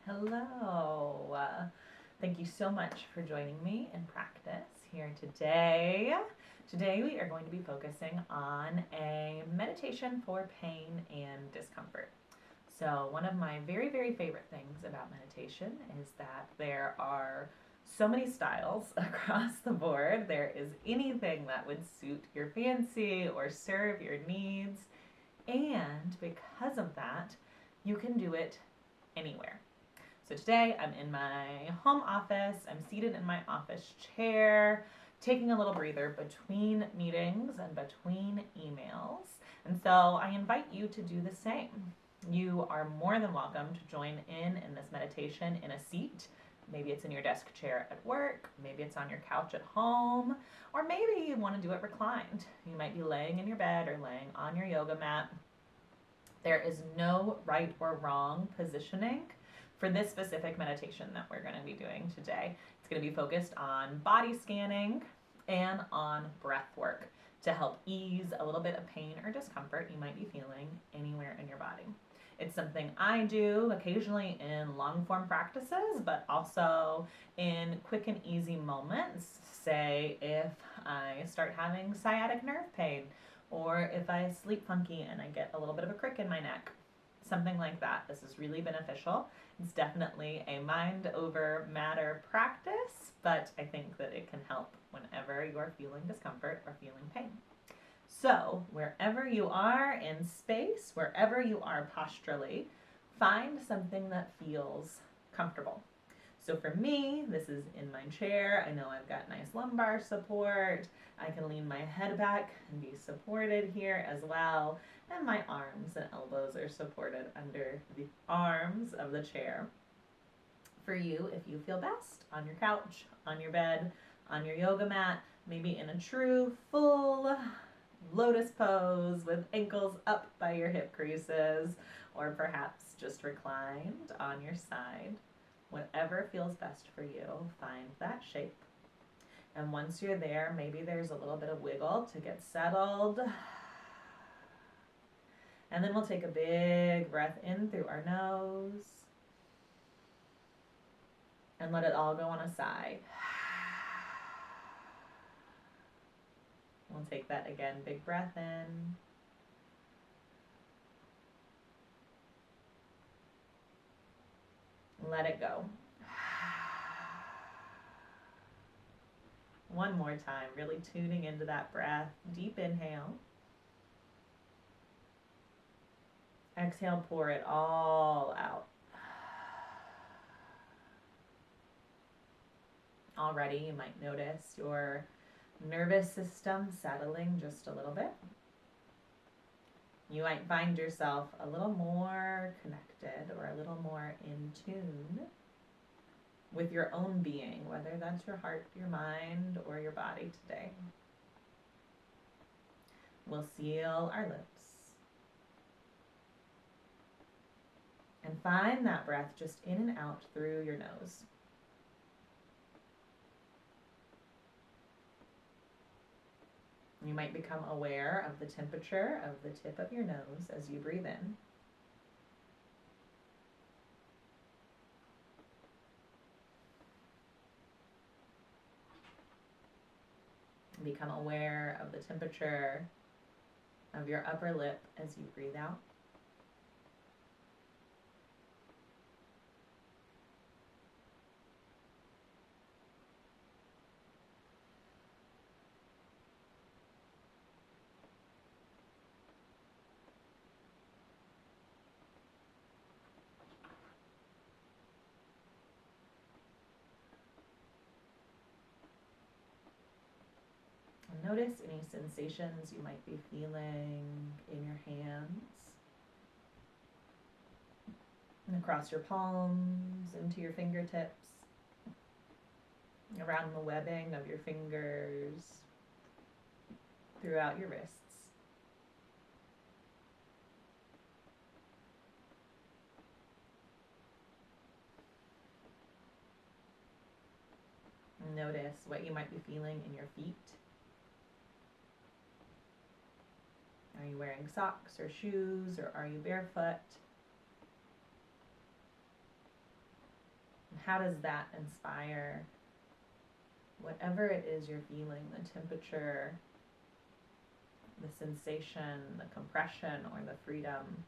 Hello. Thank you so much for joining me in practice here today. Today we are going to be focusing on a meditation for pain and discomfort. So one of my very, very favorite things about meditation is that there are so many styles across the board. There is anything that would suit your fancy or serve your needs. And because of that, you can do it anywhere. So today I'm in my home office. I'm seated in my office chair, taking a little breather between meetings and between emails. And so I invite you to do the same. You are more than welcome to join in this meditation in a seat. Maybe it's in your desk chair at work, maybe it's on your couch at home, or maybe you want to do it reclined. You might be laying in your bed or laying on your yoga mat. There is no right or wrong positioning for this specific meditation that we're going to be doing today. It's going to be focused on body scanning and on breath work to help ease a little bit of pain or discomfort you might be feeling anywhere in your body. It's something I do occasionally in long form practices, but also in quick and easy moments. Say if I start having sciatic nerve pain, or if I sleep funky and I get a little bit of a crick in my neck. Something like that. This is really beneficial. It's definitely a mind over matter practice, but I think that it can help whenever you're feeling discomfort or feeling pain. So, wherever you are in space, wherever you are posturally, find something that feels comfortable. So for me, this is in my chair. I know I've got nice lumbar support. I can lean my head back and be supported here as well. And my arms and elbows are supported under the arms of the chair. For you, if you feel best, on your couch, on your bed, on your yoga mat, maybe in a true full lotus pose with ankles up by your hip creases, or perhaps just reclined on your side. Whatever feels best for you, find that shape. And once you're there, maybe there's a little bit of wiggle to get settled. And then we'll take a big breath in through our nose and let it all go on a sigh. We'll take that again, big breath in. Let it go. One more time, really tuning into that breath. Deep inhale. Exhale, pour it all out. Already, you might notice your nervous system settling just a little bit. You might find yourself a little more connected or a little more in tune with your own being, whether that's your heart, your mind, or your body today. We'll seal our lips and find that breath just in and out through your nose. You might become aware of the temperature of the tip of your nose as you breathe in. Become aware of the temperature of your upper lip as you breathe out. Notice any sensations you might be feeling in your hands, and across your palms, into your fingertips, around the webbing of your fingers, throughout your wrists. Notice what you might be feeling in your feet. Are you wearing socks or shoes, or are you barefoot? how does that inspire whatever it is you're feeling, the temperature, the sensation, the compression, or the freedom?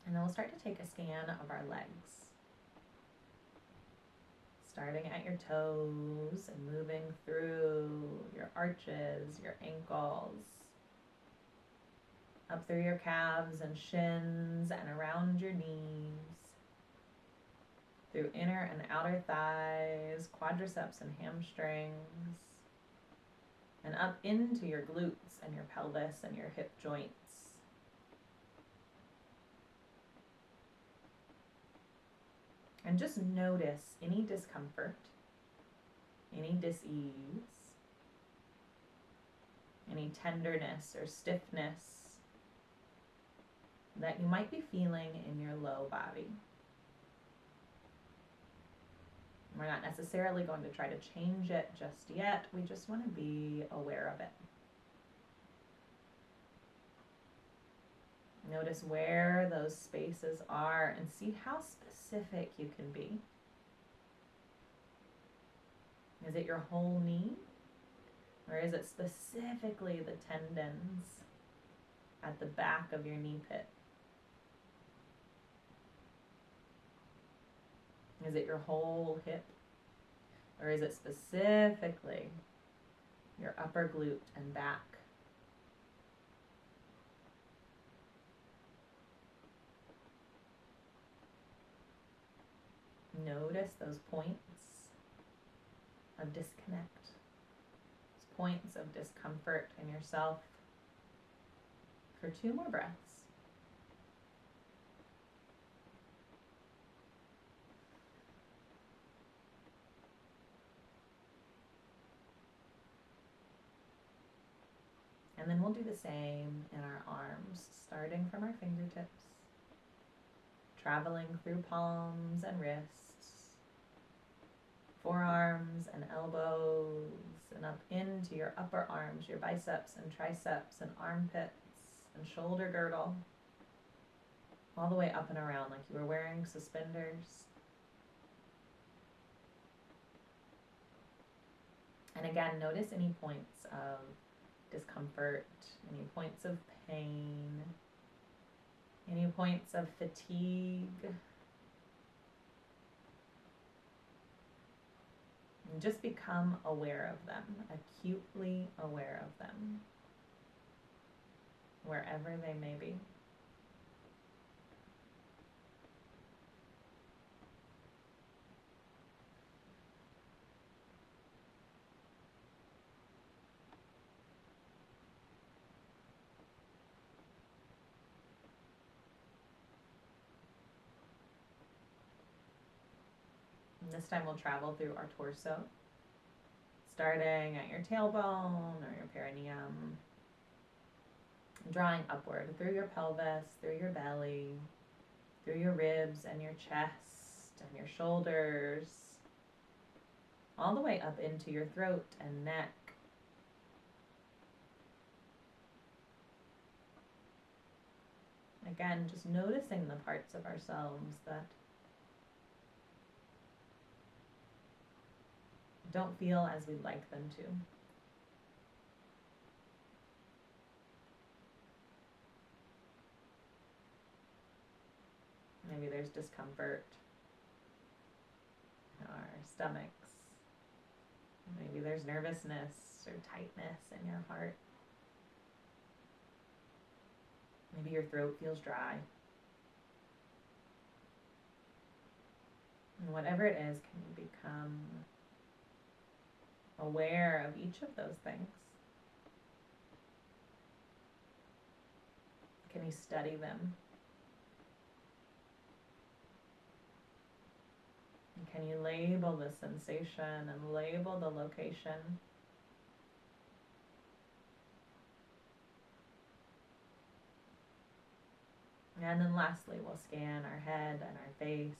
And then we'll start to take a scan of our legs. Starting at your toes and moving through your arches, your ankles, up through your calves and shins and around your knees, through inner and outer thighs, quadriceps and hamstrings, and up into your glutes and your pelvis and your hip joints. And just notice any discomfort, any dis-ease, any tenderness or stiffness that you might be feeling in your low body. We're not necessarily going to try to change it just yet. We just want to be aware of it. Notice where those spaces are and see how specific you can be. Is it your whole knee? Or is it specifically the tendons at the back of your knee pit? Is it your whole hip? Or is it specifically your upper glute and back? Notice those points of disconnect, those points of discomfort in yourself for 2 more breaths. And then we'll do the same in our arms, starting from our fingertips, traveling through palms and wrists, forearms and elbows, and up into your upper arms, your biceps and triceps and armpits and shoulder girdle, all the way up and around like you were wearing suspenders. And again, notice any points of discomfort, any points of pain, any points of fatigue. And just become aware of them, acutely aware of them, wherever they may be. And this time we'll travel through our torso, starting at your tailbone or your perineum, drawing upward through your pelvis, through your belly, through your ribs and your chest and your shoulders, all the way up into your throat and neck. Again, just noticing the parts of ourselves that don't feel as we'd like them to. Maybe there's discomfort in our stomachs. Maybe there's nervousness or tightness in your heart. Maybe your throat feels dry. And whatever it is, can you become aware of each of those things? Can you study them? And can you label the sensation and label the location? And then lastly, we'll scan our head and our face,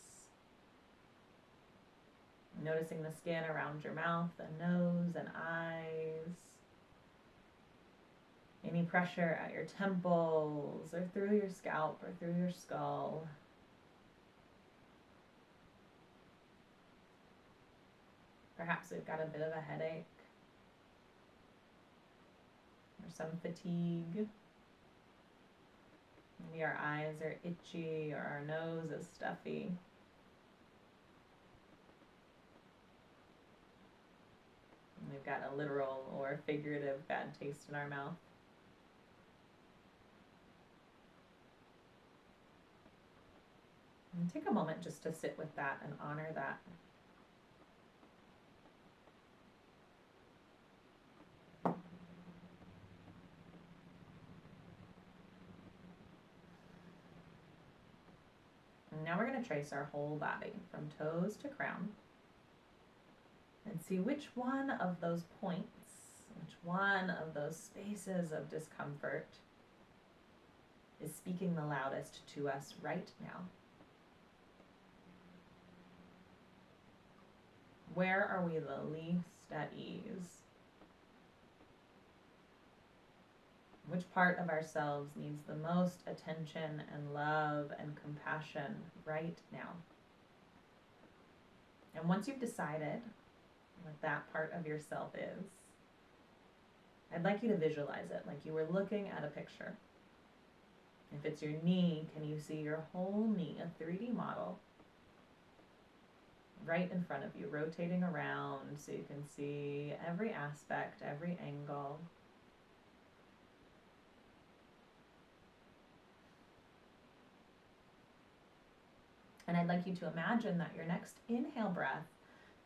noticing the skin around your mouth and nose and eyes. Any pressure at your temples or through your scalp or through your skull. Perhaps we've got a bit of a headache or some fatigue. Maybe our eyes are itchy or our nose is stuffy. And we've got a literal or figurative bad taste in our mouth. And take a moment just to sit with that and honor that. And now we're going to trace our whole body from toes to crown and see which one of those points, which one of those spaces of discomfort is speaking the loudest to us right now. Where are we the least at ease? Which part of ourselves needs the most attention and love and compassion right now? And once you've decided what that part of yourself is, I'd like you to visualize it like you were looking at a picture. If it's your knee, can you see your whole knee, a 3D model, right in front of you, rotating around so you can see every aspect, every angle. And I'd like you to imagine that your next inhale breath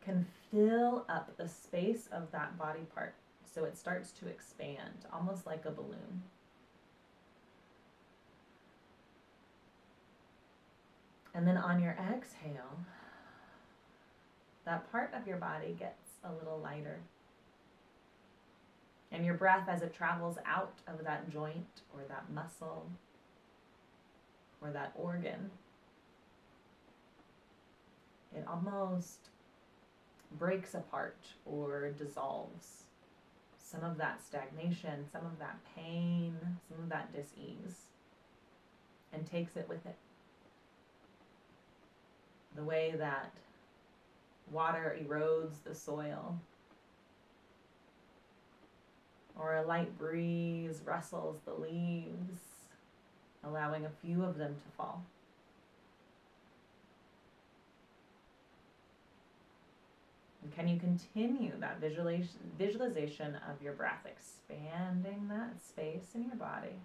can fill up the space of that body part so it starts to expand, almost like a balloon. And then on your exhale, that part of your body gets a little lighter. And your breath, as it travels out of that joint or that muscle or that organ, it almost breaks apart or dissolves some of that stagnation, some of that pain, some of that dis-ease, and takes it with it. The way that water erodes the soil, or a light breeze rustles the leaves, allowing a few of them to fall. And can you continue that visualization of your breath, expanding that space in your body,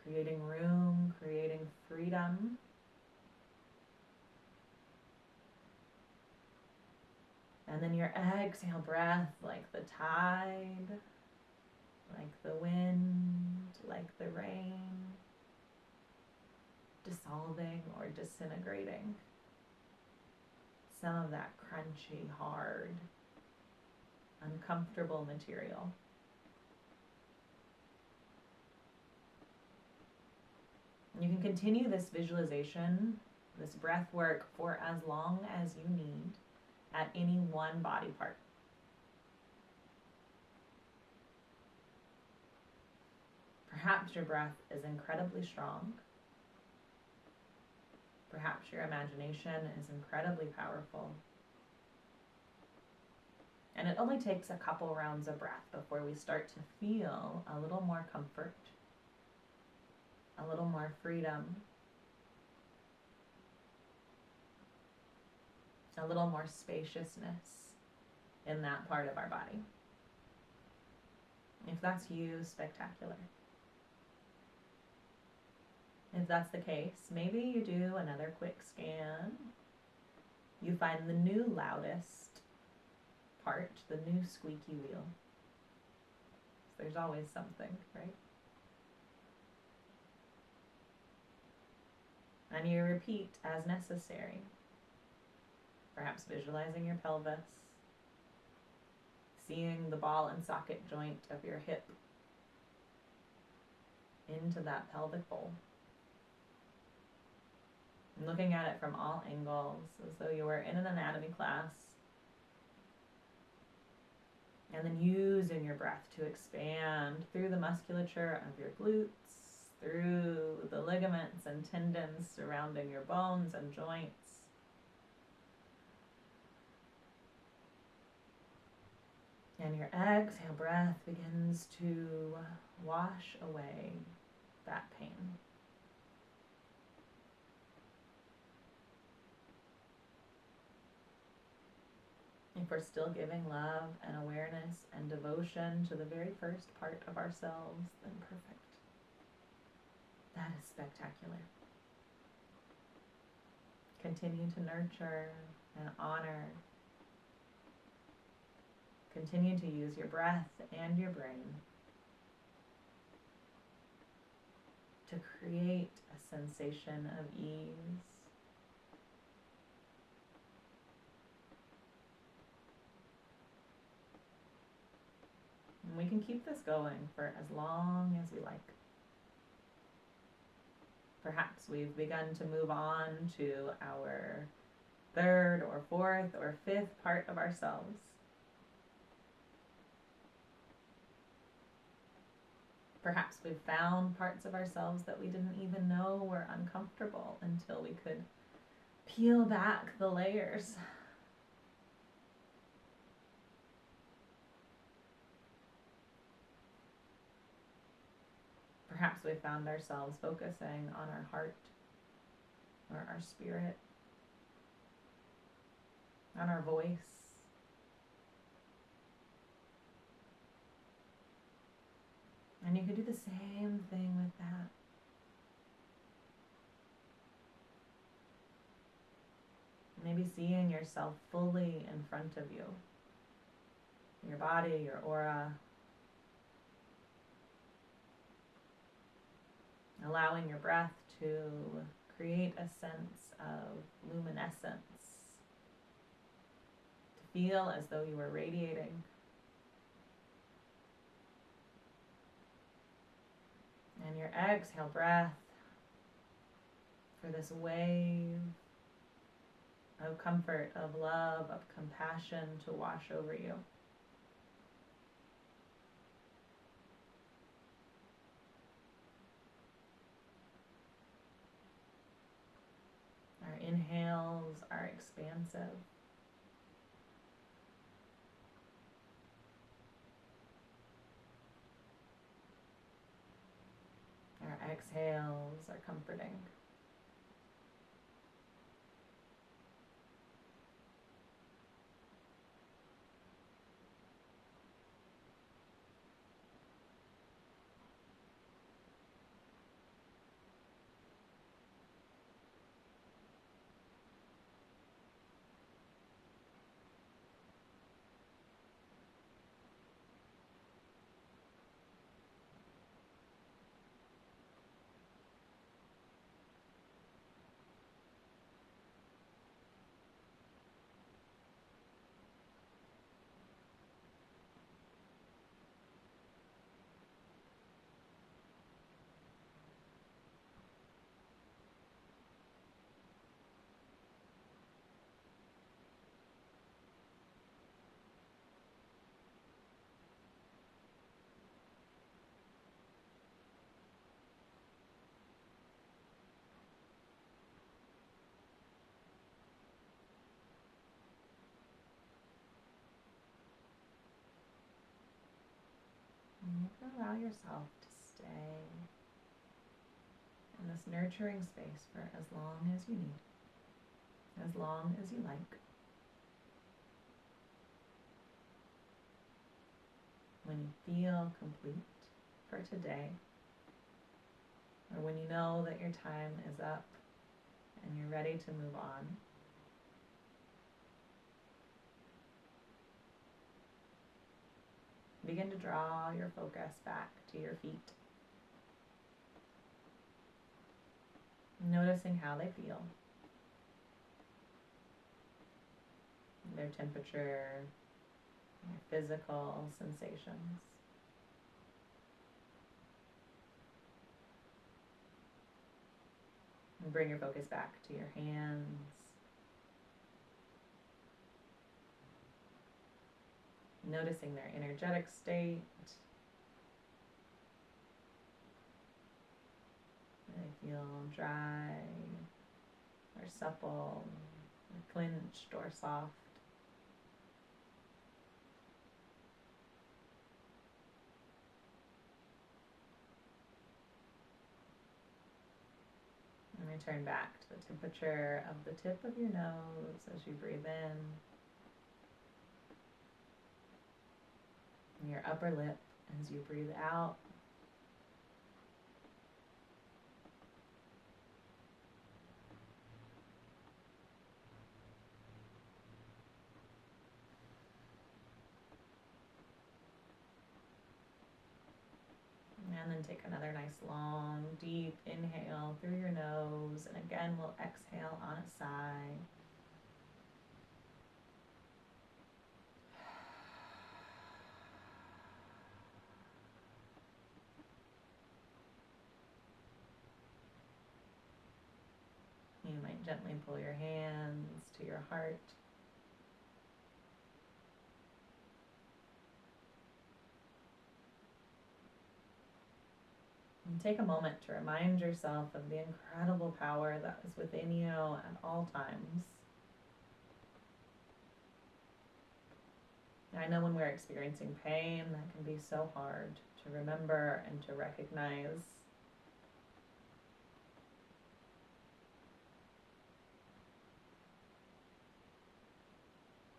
creating room, creating freedom? And then your exhale breath, like the tide, like the wind, like the rain, dissolving or disintegrating some of that crunchy, hard, uncomfortable material. And you can continue this visualization, this breath work, for as long as you need at any one body part. Perhaps your breath is incredibly strong. Perhaps your imagination is incredibly powerful. And it only takes a couple rounds of breath before we start to feel a little more comfort, a little more freedom, a little more spaciousness in that part of our body. If that's you, spectacular. If that's the case, maybe you do another quick scan. You find the new loudest part, the new squeaky wheel. There's always something, right? And you repeat as necessary. Perhaps visualizing your pelvis, seeing the ball and socket joint of your hip into that pelvic bowl. looking at it from all angles as though you were in an anatomy class. And then using your breath to expand through the musculature of your glutes, through the ligaments and tendons surrounding your bones and joints. And your exhale breath begins to wash away that pain. If we're still giving love and awareness and devotion to the very first part of ourselves, then perfect. That is spectacular. Continue to nurture and honor. Continue to use your breath and your brain to create a sensation of ease. And we can keep this going for as long as we like. Perhaps we've begun to move on to our third or fourth or fifth part of ourselves. Perhaps we've found parts of ourselves that we didn't even know were uncomfortable until we could peel back the layers. Perhaps we found ourselves focusing on our heart or our spirit, on our voice. And you could do the same thing with that. Maybe seeing yourself fully in front of you, your body, your aura. Allowing your breath to create a sense of luminescence, to feel as though you were radiating. And your exhale breath for this wave of comfort, of love, of compassion to wash over you. Our inhales are expansive. Our exhales are comforting. And you can allow yourself to stay in this nurturing space for as long as you need, as long as you like. When you feel complete for today, or when you know that your time is up and you're ready to move on, begin to draw your focus back to your feet, noticing how they feel, their temperature, their physical sensations. And bring your focus back to your hands. Noticing their energetic state. Do they feel dry or supple or clenched or soft? And return back to the temperature of the tip of your nose as you breathe in. And your upper lip as you breathe out. And then take another nice long deep inhale through your nose, and again we'll exhale on a sigh. You might gently pull your hands to your heart. And take a moment to remind yourself of the incredible power that is within you at all times. I know when we're experiencing pain, that can be so hard to remember and to recognize.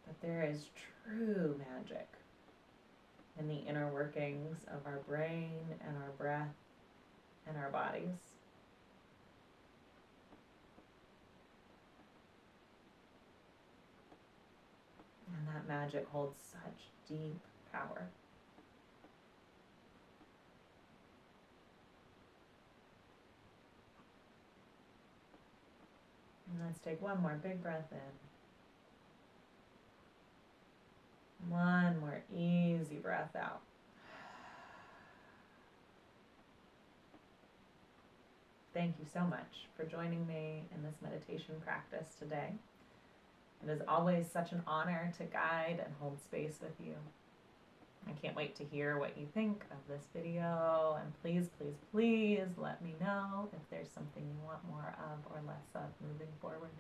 But there is true magic in the inner workings of our brain and our breath and our bodies. And that magic holds such deep power. And let's take one more big breath in. One more easy breath out. Thank you so much for joining me in this meditation practice today. It is always such an honor to guide and hold space with you. I can't wait to hear what you think of this video, and please, please, please let me know if there's something you want more of or less of moving forward.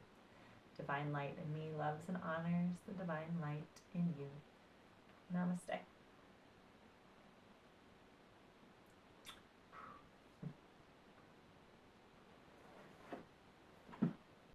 Divine light in me loves and honors the divine light in you. Namaste.